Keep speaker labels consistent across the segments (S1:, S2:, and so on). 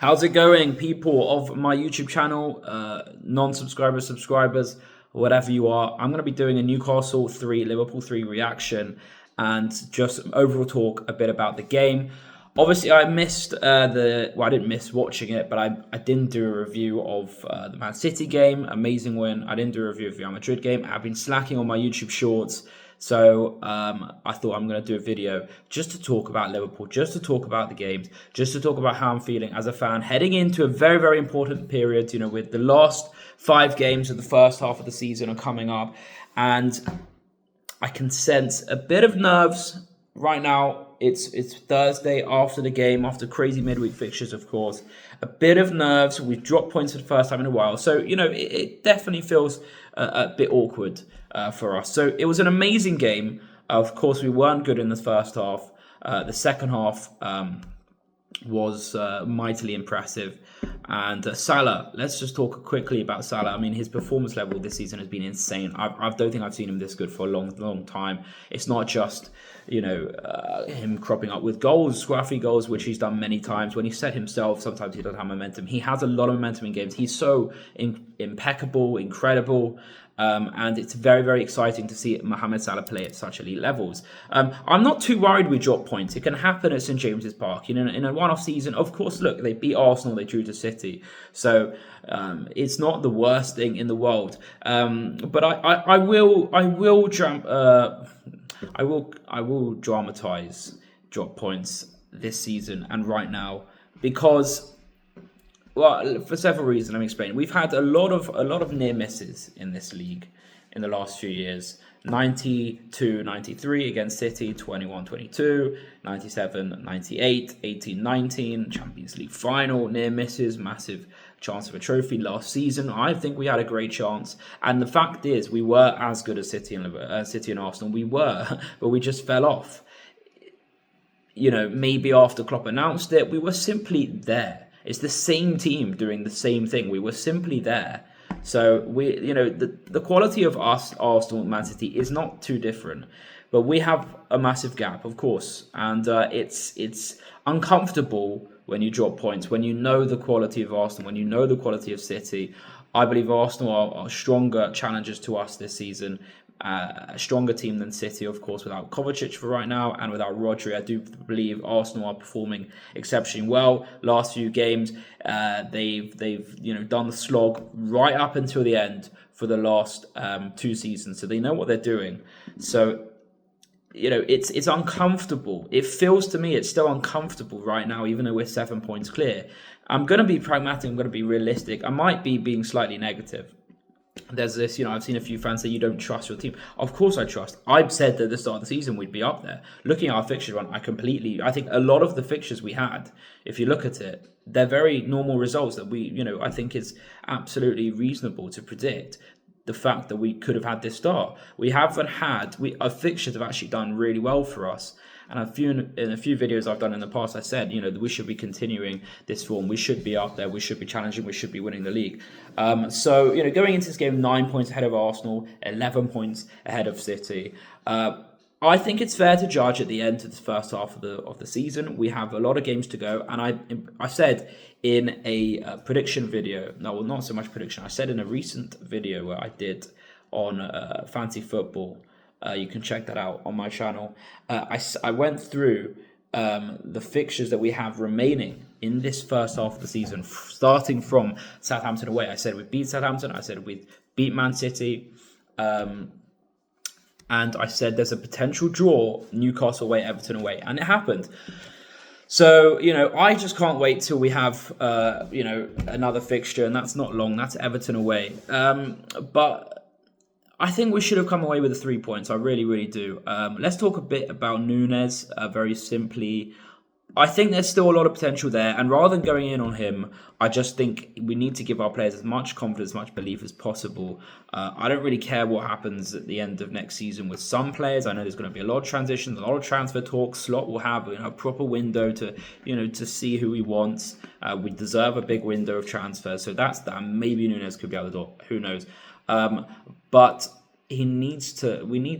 S1: How's it going, people of my YouTube channel, non-subscribers, subscribers, whatever you are? I'm going to be doing a Newcastle 3, Liverpool 3 reaction and just overall talk a bit about the game. Obviously, I missed I didn't miss watching it, but I didn't do a review of the Man City game. Amazing win. I didn't do a review of the Real Madrid game. I've been slacking on my YouTube shorts. So I thought I'm going to do a video just to talk about Liverpool, just to talk about the games, just to talk about how I'm feeling as a fan heading into a very, very important period, with the last 5 games of the first half of the season are coming up. And I can sense a bit of nerves right now. It's Thursday after the game, after crazy midweek fixtures, of course. A bit of nerves. We've dropped points for the first time in a while. So, it definitely feels a bit awkward for us. So it was an amazing game. Of course, we weren't good in the first half. The second half was mightily impressive. And Salah, let's just talk quickly about Salah. I mean, his performance level this season has been insane. I don't think I've seen him this good for a long, long time. It's not just, him cropping up with goals, scruffy goals, which he's done many times. When he said himself, sometimes he doesn't have momentum. He has a lot of momentum in games. He's so impeccable, incredible. And it's very, very exciting to see Mohamed Salah play at such elite levels. I'm not too worried we drop points. It can happen at St James's Park. In a one-off season, of course, look, they beat Arsenal, they drew to City. So it's not the worst thing in the world. But I will dramatize drop points this season and right now because, well, for several reasons. Let me explain. We've had a lot of near misses in this league in the last few years. 92-93 against City, 21-22, 97-98, 18-19, Champions League final, near misses, massive chance of a trophy last season. I think we had a great chance. And the fact is, we were as good as City and Arsenal. We were, but we just fell off. Maybe after Klopp announced it, we were simply there. It's the same team doing the same thing. We were simply there. So the quality of us, Arsenal, Man City is not too different, but we have a massive gap, of course, and it's uncomfortable when you drop points, when you know the quality of Arsenal, when you know the quality of City. I believe Arsenal are stronger challengers to us this season. A stronger team than City, of course, without Kovacic for right now and without Rodri. I do believe Arsenal are performing exceptionally well. Last few games, they've done the slog right up until the end for the last 2 seasons, so they know what they're doing. So it's uncomfortable. It feels to me it's still uncomfortable right now, even though we're 7 points clear. I'm going to be pragmatic. I'm going to be realistic. I might be being slightly negative. There's this, I've seen a few fans say you don't trust your team. Of course I trust. I've said that at the start of the season we'd be up there. Looking at our fixture run, I think a lot of the fixtures we had, if you look at it, they're very normal results that I think is absolutely reasonable to predict. The fact that we could have had this start. We haven't had, our fixtures have actually done really well for us. And in a few videos I've done in the past, I said, we should be continuing this form. We should be up there. We should be challenging. We should be winning the league. So, going into this game, 9 points ahead of Arsenal, 11 points ahead of City. I think it's fair to judge at the end of the first half of the season. We have a lot of games to go. And I said in a prediction video, no, well, not so much prediction. I said in a recent video where I did on fantasy football, you can check that out on my channel. I went through the fixtures that we have remaining in this first half of the season, starting from Southampton away. I said we'd beat Southampton. I said we'd beat Man City. And I said there's a potential draw, Newcastle away, Everton away. And it happened. So, I just can't wait till we have, another fixture. And that's not long. That's Everton away. But I think we should have come away with the 3 points. I really, really do. Let's talk a bit about Nunes, very simply. I think there's still a lot of potential there. And rather than going in on him, I just think we need to give our players as much confidence, as much belief as possible. I don't really care what happens at the end of next season with some players. I know there's going to be a lot of transitions, a lot of transfer talk. Slot will have a proper window to see who he wants. We deserve a big window of transfer. So that's that. Maybe Nunes could be out the door. Who knows? But we need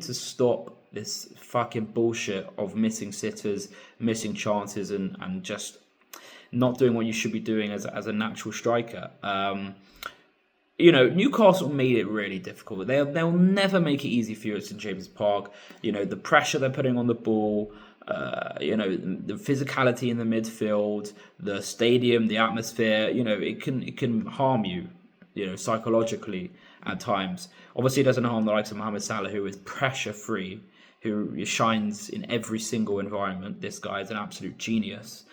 S1: to stop this fucking bullshit of missing sitters, missing chances, and just not doing what you should be doing as a natural striker. You know, Newcastle made it really difficult. They'll never make it easy for you at St James's Park. You know, the pressure they're putting on the ball, you know, the physicality in the midfield, the stadium, the atmosphere. You know, it can harm you, you know, psychologically at times. Obviously, it doesn't harm the likes of Mohamed Salah, who is pressure free, who shines in every single environment. This guy is an absolute genius.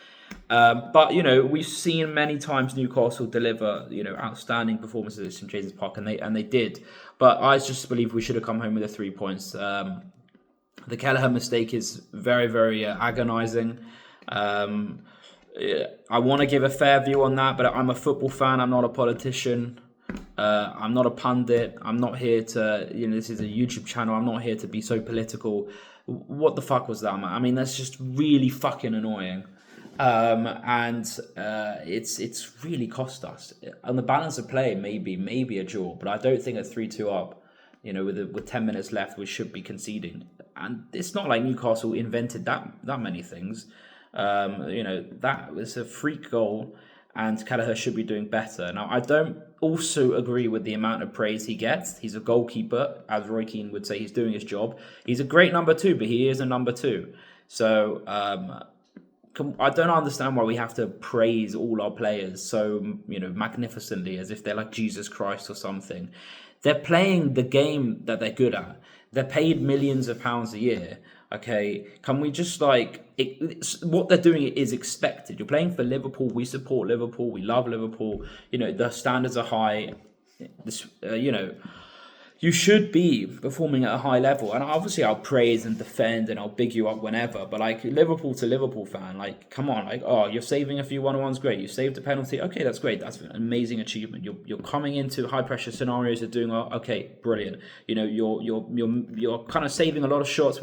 S1: But you know, we've seen many times Newcastle deliver, you know, outstanding performances at St James's Park, and they did. But I just believe we should have come home with the 3 points. The Kelleher mistake is very, very agonising. I want to give a fair view on that, but I'm a football fan. I'm not a politician. I'm not a pundit. I'm not here to, you know, this is a YouTube channel. I'm not here to be so political. What the fuck was that, man? I mean, that's just really fucking annoying. And it's really cost us. On the balance of play, maybe a draw, but I don't think at 3-2 up, you know, with 10 minutes left, we should be conceding. And it's not like Newcastle invented that many things. You know, that was a freak goal, and Kelleher should be doing better. Now, I don't also agree with the amount of praise he gets. He's a goalkeeper, as Roy Keane would say. He's doing his job. He's a great number 2, but he is a number 2. So I don't understand why we have to praise all our players so, you know, magnificently, as if they're like Jesus Christ or something. They're playing the game that they're good at. They're paid millions of pounds a year. Okay, can we just what they're doing is expected. You're playing for Liverpool. We support Liverpool. We love Liverpool. You know, the standards are high. You know, you should be performing at a high level. And obviously I'll praise and defend and I'll big you up whenever. But like Liverpool to Liverpool fan, like, come on, like, oh, you're saving a few 1-on-1s, great. You saved a penalty. Okay, that's great. That's an amazing achievement. You're coming into high pressure scenarios, you're doing well. Okay, brilliant. You know, you're kind of saving a lot of shots,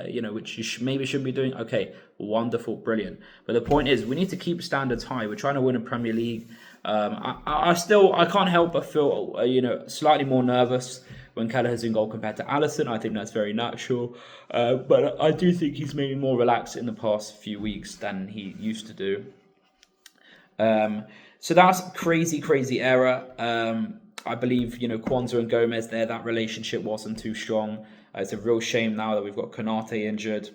S1: you know, which you maybe shouldn't be doing. Okay, wonderful, brilliant. But the point is, we need to keep standards high. We're trying to win a Premier League. I can't help but feel, you know, slightly more nervous when Kelleher's in goal compared to Alisson. I think that's very natural. But I do think he's maybe more relaxed in the past few weeks than he used to do. So that's crazy error. I believe, you know, Kwanzaa and Gomez there, that relationship wasn't too strong. It's a real shame now that we've got Konate injured.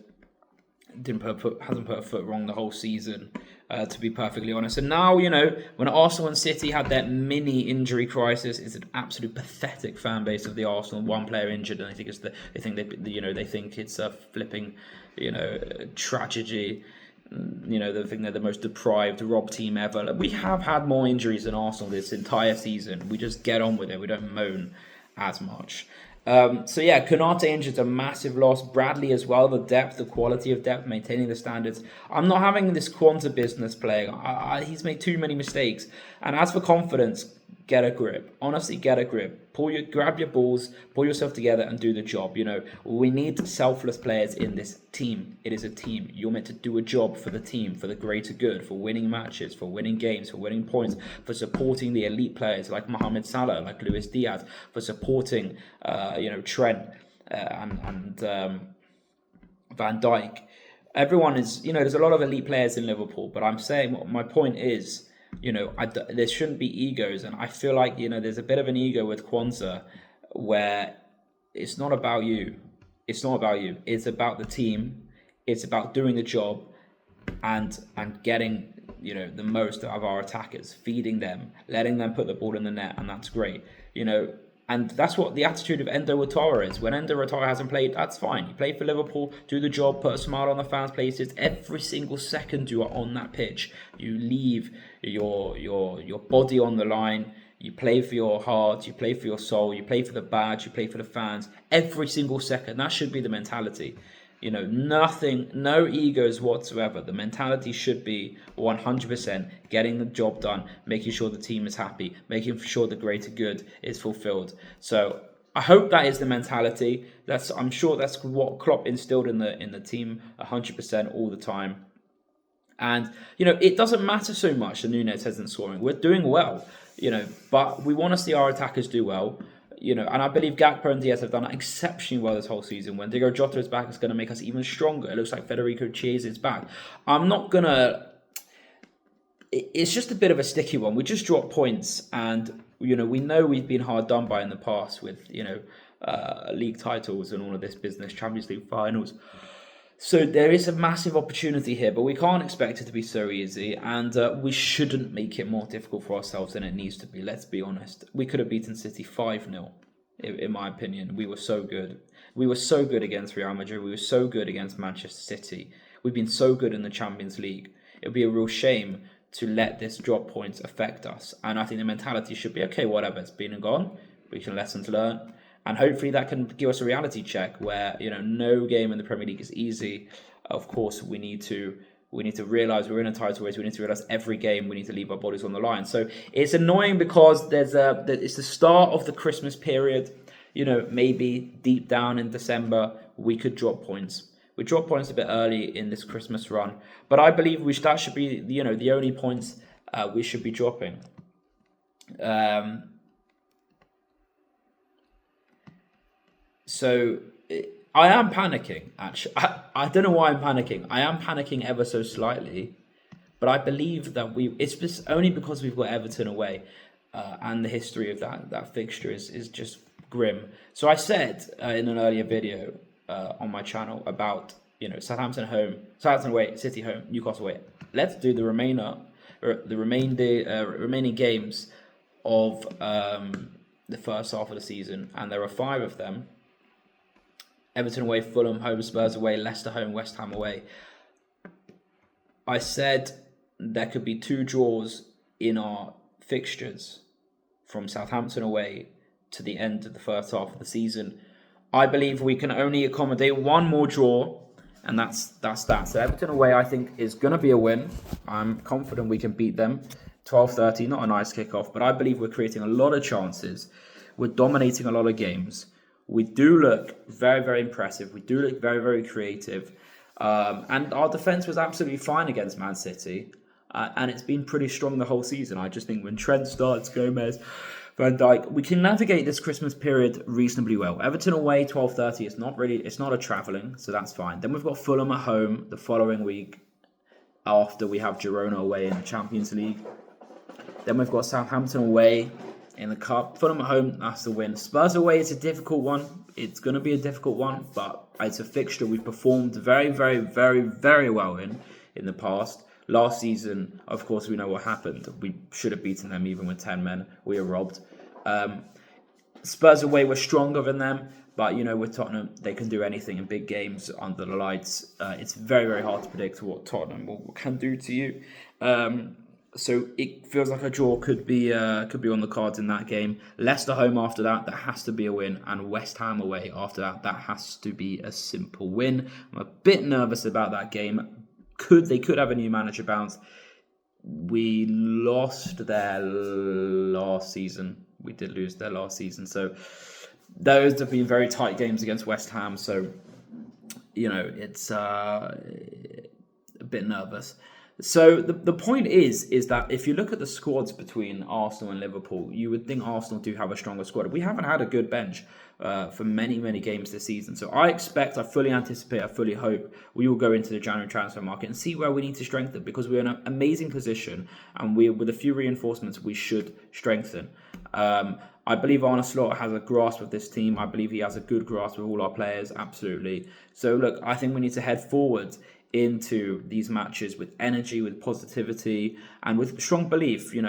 S1: Hasn't put a foot wrong the whole season, to be perfectly honest. And now, you know, when Arsenal and City had their mini injury crisis, it's an absolute pathetic fan base of the Arsenal. One player injured, and I think they think it's a flipping, you know, tragedy. You know, they think they're the most deprived, robbed team ever. We have had more injuries than Arsenal this entire season. We just get on with it. We don't moan as much. So yeah, Konate injured, a massive loss. Bradley as well, the depth, the quality of depth, maintaining the standards. I'm not having this Kwanzaa business playing. He's made too many mistakes. And as for confidence, get a grip. Honestly, get a grip. Grab your balls, pull yourself together and do the job. You know, we need selfless players in this team. It is a team. You're meant to do a job for the team, for the greater good, for winning matches, for winning games, for winning points, for supporting the elite players like Mohamed Salah, like Luis Diaz, for supporting, you know, Trent and Van Dijk. Everyone is, you know, there's a lot of elite players in Liverpool, but I'm saying, my point is, you know, there shouldn't be egos, and I feel like, you know, there's a bit of an ego with Kwanzaa where it's not about you. It's not about you. It's about the team. It's about doing the job and getting, you know, the most out of our attackers, feeding them, letting them put the ball in the net, and that's great. You know, and that's what the attitude of Endo Otara is. When Endo Otara hasn't played, that's fine. You play for Liverpool, do the job, put a smile on the fans' faces. Every single second you are on that pitch, you leave your body on the line. You play for your heart, you play for your soul, you play for the badge, you play for the fans. Every single second. That should be the mentality. You know, no egos whatsoever. The mentality should be 100% getting the job done, making sure the team is happy, making sure the greater good is fulfilled. So I hope that is the mentality. I'm sure that's what Klopp instilled in the team 100% all the time. And, you know, it doesn't matter so much that Núñez isn't scoring. We're doing well, you know, but we want to see our attackers do well. You know, and I believe Gakpo and Diaz have done exceptionally well this whole season. When Diego Jota is back, it's going to make us even stronger. It looks like Federico Chiesa is back. I'm not going to it's just a bit of a sticky one. We just dropped points, and we know we've been hard done by in the past with league titles and all of this business, Champions League finals. So there is a massive opportunity here, but we can't expect it to be so easy, and we shouldn't make it more difficult for ourselves than it needs to be. Let's be honest. We could have beaten City 5-0, in my opinion. We were so good. We were so good against Real Madrid. We were so good against Manchester City. We've been so good in the Champions League. It would be a real shame to let this drop points affect us. And I think the mentality should be, okay, whatever, it's been and gone. We can lessons learned. And hopefully that can give us a reality check where, no game in the Premier League is easy. Of course, we need to realise we're in a title race. We need to realise every game we need to leave our bodies on the line. So it's annoying because it's the start of the Christmas period. Maybe deep down in December, we could drop points. We dropped points a bit early in this Christmas run. But I believe that should be, the only points we should be dropping. So I am panicking, actually. I don't know why I'm panicking. I am panicking ever so slightly. But I believe that it's just only because we've got Everton away. And the history of that fixture is just grim. So I said in an earlier video on my channel about, Southampton home, Southampton away, City home, Newcastle away. Let's do the remaining games of the first half of the season. And there are 5 of them. Everton away, Fulham home, Spurs away, Leicester home, West Ham away. I said there could be 2 draws in our fixtures from Southampton away to the end of the first half of the season. I believe we can only accommodate 1 more draw, and that's that. So Everton away, I think, is going to be a win. I'm confident we can beat them. 12-30, not a nice kickoff, but I believe we're creating a lot of chances. We're dominating a lot of games. We do look very, very impressive. We do look very, very creative. And our defence was absolutely fine against Man City. And it's been pretty strong the whole season. I just think when Trent starts, Gomez, Van Dijk, we can navigate this Christmas period reasonably well. Everton away, 12:30. It's not a travelling, so that's fine. Then we've got Fulham at home the following week after we have Girona away in the Champions League. Then we've got Southampton away in the Cup. Fulham at home, that's the win. Spurs away, it's a difficult one. It's going to be a difficult one, but it's a fixture we've performed very, very, very, very well in the past. Last season, of course, we know what happened. We should have beaten them even with 10 men. We were robbed. Spurs away were stronger than them, but, with Tottenham, they can do anything in big games under the lights. It's very, very hard to predict what Tottenham can do to you. So it feels like a draw could be on the cards in that game. Leicester home after that has to be a win. And West Ham away after that has to be a simple win. I'm a bit nervous about that game. They could have a new manager bounce. We lost their last season. We did lose their last season. So those have been very tight games against West Ham. So, it's a bit nervous. So the point is that if you look at the squads between Arsenal and Liverpool, you would think Arsenal do have a stronger squad. We haven't had a good bench for many, many games this season. So I fully anticipate, I fully hope we will go into the January transfer market and see where we need to strengthen, because we're in an amazing position and with a few reinforcements we should strengthen. I believe Arne Slot has a grasp of this team. I believe he has a good grasp of all our players, absolutely. So look, I think we need to head forward into these matches with energy, with positivity, and with strong belief. It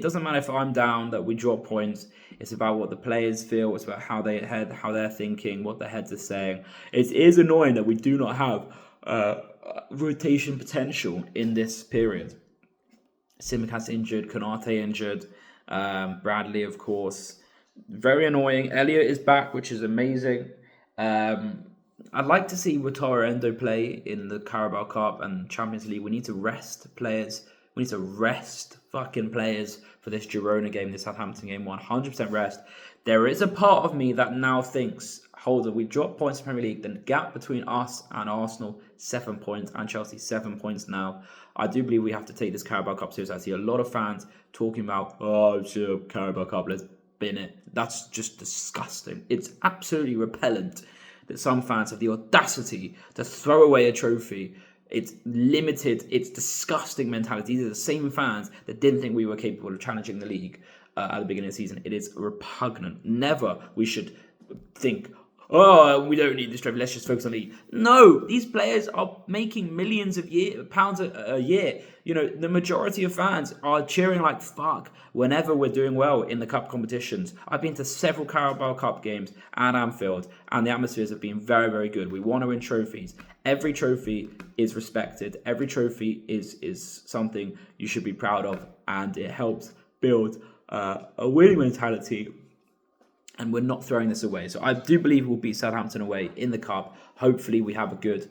S1: doesn't matter if I'm down that we drop points. It's about what the players feel. It's about how they're thinking, what their heads are saying. It is annoying that we do not have rotation potential in this period. Simicast injured, Konate injured, Bradley, of course. Very annoying. Elliott is back, which is amazing. I'd like to see Wataru Endo play in the Carabao Cup and Champions League. We need to rest players. We need to rest fucking players for this Girona game, this Southampton game. 100% rest. There is a part of me that now thinks, hold on, we dropped points in the Premier League. The gap between us and Arsenal, 7 points, and Chelsea, 7 points now. I do believe we have to take this Carabao Cup seriously. I see a lot of fans talking about, sure, Carabao Cup, let's bin it. That's just disgusting. It's absolutely repellent that some fans have the audacity to throw away a trophy It's limited, it's disgusting mentality. These are the same fans that didn't think we were capable of challenging the league at the beginning of the season. It is repugnant. Never we should think, oh, we don't need this trophy, let's just focus on the league. No, these players are making millions of pounds a year. You know, the majority of fans are cheering like fuck whenever we're doing well in the cup competitions. I've been to several Carabao Cup games at Anfield, and the atmospheres have been very, very good. We want to win trophies. Every trophy is respected. Every trophy is something you should be proud of, and it helps build a winning mentality. And we're not throwing this away. So I do believe we'll beat Southampton away in the cup. Hopefully we have a good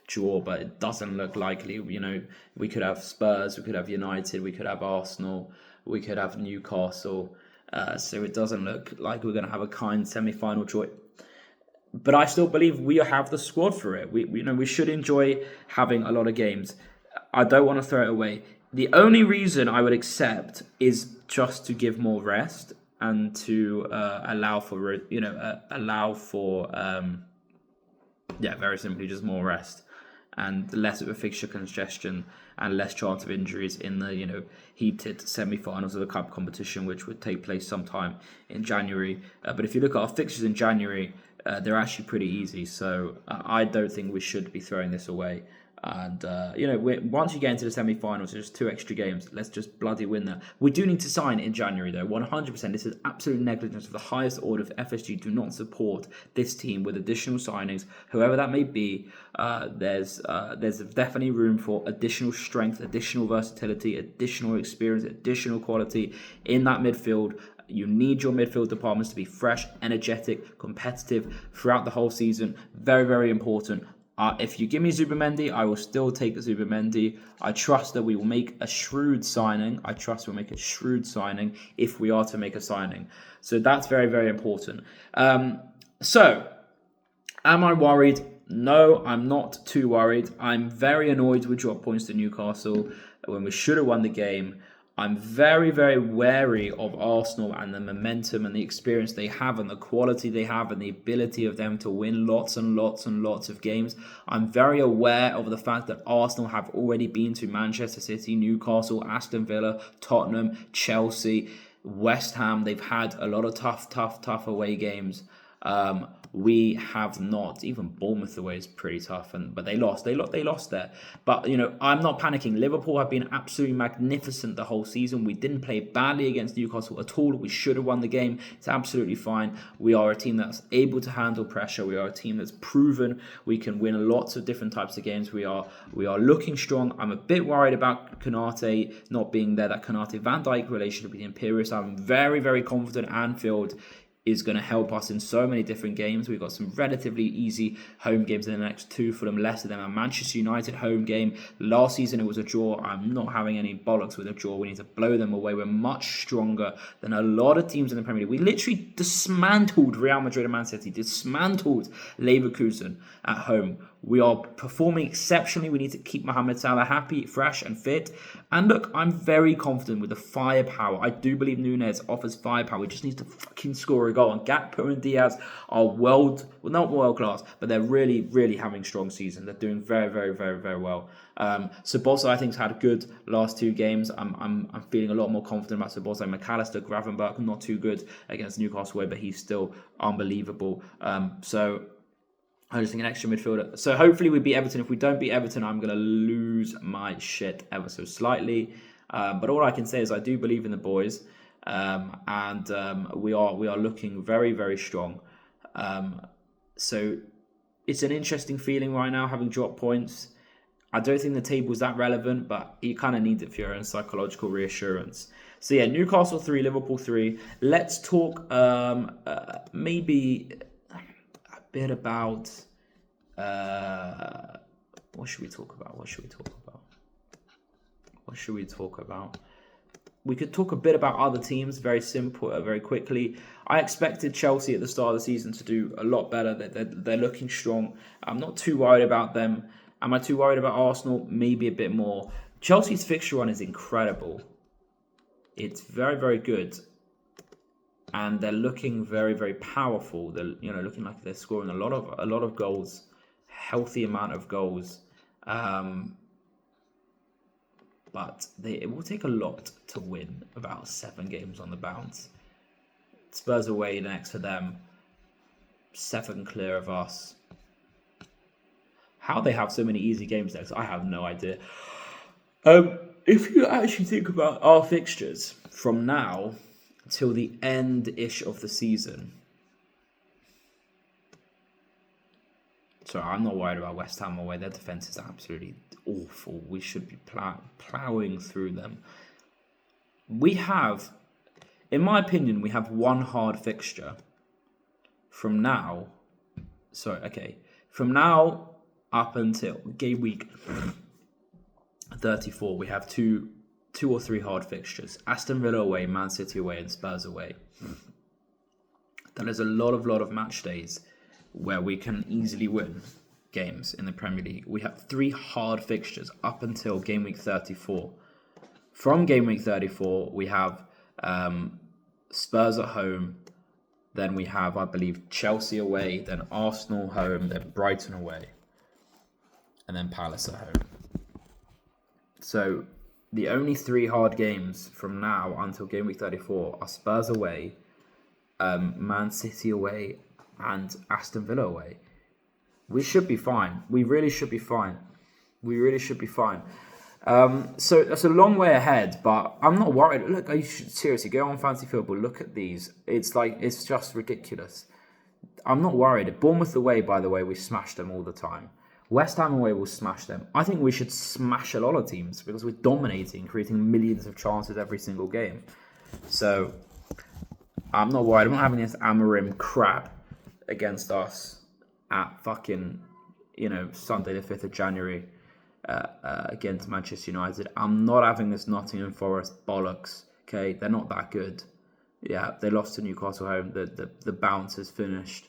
S1: draw, but it doesn't look likely. You know, we could have Spurs, we could have United, we could have Arsenal, we could have Newcastle. So it doesn't look like we're going to have a kind semi-final draw. But I still believe we have the squad for it. We should enjoy having a lot of games. I don't want to throw it away. The only reason I would accept is just to give more rest and to allow for very simply just more rest and less of a fixture congestion and less chance of injuries in the heated semi-finals of the cup competition, which would take place sometime in January. But if you look at our fixtures in January, they're actually pretty easy. So I don't think we should be throwing this away. And, once you get into the semi-finals, there's 2 extra games. Let's just bloody win that. We do need to sign in January, though. 100%. This is absolute negligence of the highest order of FSG. Do not support this team with additional signings, whoever that may be. There's definitely room for additional strength, additional versatility, additional experience, additional quality in that midfield. You need your midfield departments to be fresh, energetic, competitive throughout the whole season. Very, very important. If you give me Zubimendi, I will still take Zubimendi. I trust that we will make a shrewd signing. If we are to make a signing. So that's very, very important. So, am I worried? No, I'm not too worried. I'm very annoyed we dropped points to Newcastle when we should have won the game. I'm very, very wary of Arsenal and the momentum and the experience they have and the quality they have and the ability of them to win lots and lots and lots of games. I'm very aware of the fact that Arsenal have already been to Manchester City, Newcastle, Aston Villa, Tottenham, Chelsea, West Ham. They've had a lot of tough away games. We have not. Even Bournemouth away is pretty tough, but they lost. They lost there. But I'm not panicking. Liverpool have been absolutely magnificent the whole season. We didn't play badly against Newcastle at all. We should have won the game. It's absolutely fine. We are a team that's able to handle pressure. We are a team that's proven we can win lots of different types of games. We are looking strong. I'm a bit worried about Konate not being there. That Konate-Van Dijk relationship with the Imperials. I'm very, very confident Anfield is going to help us in so many different games. We've got some relatively easy home games in the next 2 for them, Leicester, them, and Manchester United home game. Last season it was a draw. I'm not having any bollocks with a draw. We need to blow them away. We're much stronger than a lot of teams in the Premier League. We literally dismantled Real Madrid and Man City, dismantled Leverkusen at home. We are performing exceptionally. We need to keep Mohamed Salah happy, fresh and fit. And look, I'm very confident with the firepower. I do believe Nunez offers firepower. We just need to fucking score a goal. And Gakpo and Diaz are not world class, but they're really, really having strong season. They're doing very, very, very, very well. Sabozza, I think, has had a good last 2 games. I'm feeling a lot more confident about Sabozza. McAllister, Gravenberch, not too good against Newcastle, but he's still unbelievable. So I just think an extra midfielder. So hopefully we beat Everton. If we don't beat Everton, I'm going to lose my shit ever so slightly. But all I can say is I do believe in the boys. And we are looking very, very strong. So it's an interesting feeling right now, having dropped points. I don't think the table's that relevant, but you kind of need it for your own psychological reassurance. So yeah, Newcastle 3, Liverpool 3. Let's talk maybe a bit about what should we talk about? We could talk a bit about other teams, very simple, very quickly. I expected Chelsea at the start of the season to do a lot better. They're looking strong. I'm not too worried about them. Am I too worried about Arsenal? Maybe a bit more. Chelsea's fixture run is incredible. It's very, very good. and they're looking very, very powerful. They're looking like they're scoring a lot of goals, healthy amount of goals. But it will take a lot to win about 7 games on the bounce. Spurs away next for them, 7 clear of us. How they have so many easy games next, I have no idea. If you actually think about our fixtures from now till the end-ish of the season, so I'm not worried about West Ham away. Their defence is absolutely awful. We should be ploughing through them. We have, in my opinion, we have one hard fixture from now. From now up until game week 34, we have two or three hard fixtures: Aston Villa away, Man City away, and Spurs away. That is a lot of match days where we can easily win games in the Premier League. We have 3 hard fixtures up until game week 34. From game week 34, we have Spurs at home, then we have, I believe, Chelsea away, then Arsenal home, then Brighton away, and then Palace at home. So the only 3 hard games from now until game week 34 are Spurs away, Man City away, and Aston Villa away. We should be fine. We really should be fine. So that's a long way ahead, but I'm not worried. Look, you should seriously go on Fantasy Football. Look at these. It's just ridiculous. I'm not worried. Bournemouth away, by the way, we smash them all the time. West Ham away will smash them. I think we should smash a lot of teams because we're dominating, creating millions of chances every single game. So I'm not worried. I'm not having this Amorim crap against us at fucking, Sunday the 5th of January against Manchester United. I'm not having this Nottingham Forest bollocks. Okay, they're not that good. Yeah, they lost to Newcastle home. The bounce is finished.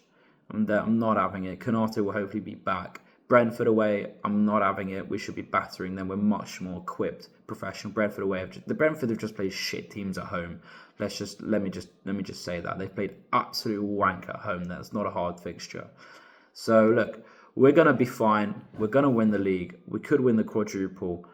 S1: I'm not having it. Konate will hopefully be back. Brentford away, I'm not having it. We should be battering them. We're much more equipped, professional. Brentford away, the Brentford have just played shit teams at home. Let me just say that they've played absolute wank at home. That's not a hard fixture. So look, we're gonna be fine. We're gonna win the league. We could win the quadruple.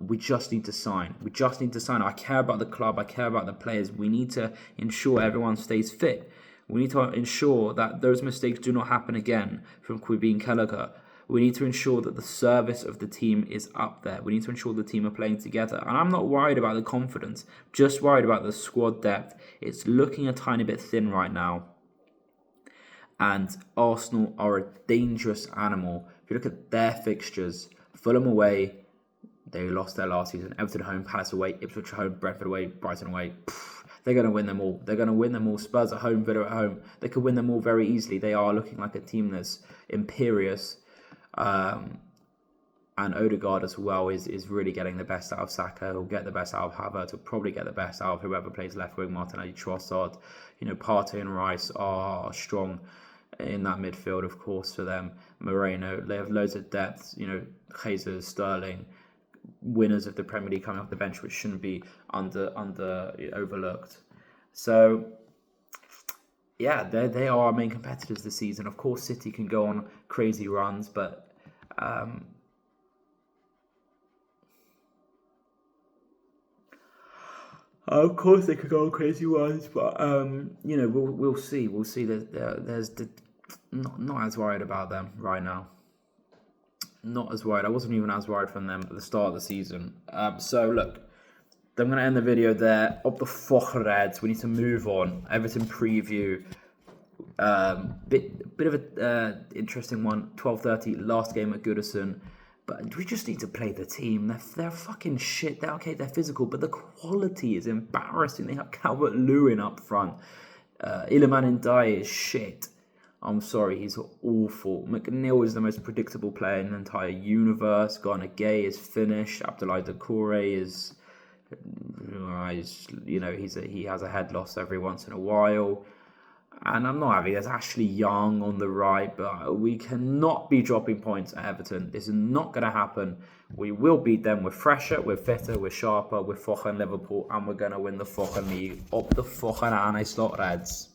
S1: We just need to sign. I care about the club. I care about the players. We need to ensure everyone stays fit. We need to ensure that those mistakes do not happen again from Quibin Kelleher. We need to ensure that the service of the team is up there. We need to ensure the team are playing together. And I'm not worried about the confidence, just worried about the squad depth. It's looking a tiny bit thin right now. And Arsenal are a dangerous animal. If you look at their fixtures, Fulham away, they lost their last season. Everton home, Palace away, Ipswich home, Brentford away, Brighton away. They're going to win them all. Spurs at home, Villa at home. They could win them all very easily. They are looking like a team that's imperious. And Odegaard as well is really getting the best out of Saka. He'll get the best out of Havertz. He'll probably get the best out of whoever plays left wing, Martinelli, Trossard. Partey and Rice are strong in that midfield, of course, for them. Moreno, they have loads of depth. Jesus, Sterling, winners of the Premier League coming off the bench, which shouldn't be overlooked. So, yeah, they are our main competitors this season. Of course, City can go on crazy runs, but of course they could go on crazy runs, but we'll see. We'll see. There's not as worried about them right now. Not as worried. I wasn't even as worried from them at the start of the season. So look, I'm going to end the video there. Up the Reds. We need to move on. Everton preview. Bit of a interesting one. 12:30 last game at Goodison. But we just need to play the team. They're fucking shit. They're physical, but the quality is embarrassing. They have Calvert-Lewin up front. Iliman Ndiaye is shit. I'm sorry, he's awful. McNeil is the most predictable player in the entire universe. Gana Gay is finished. Abdoulaye Doucouré is, he has a head loss every once in a while. And I'm not happy. There's Ashley Young on the right, but we cannot be dropping points at Everton. This is not going to happen. We will beat them. We're fresher, we're fitter, we're sharper, we're fucking Liverpool, and we're going to win the fucking league. Up the fucking Annie Slot Reds.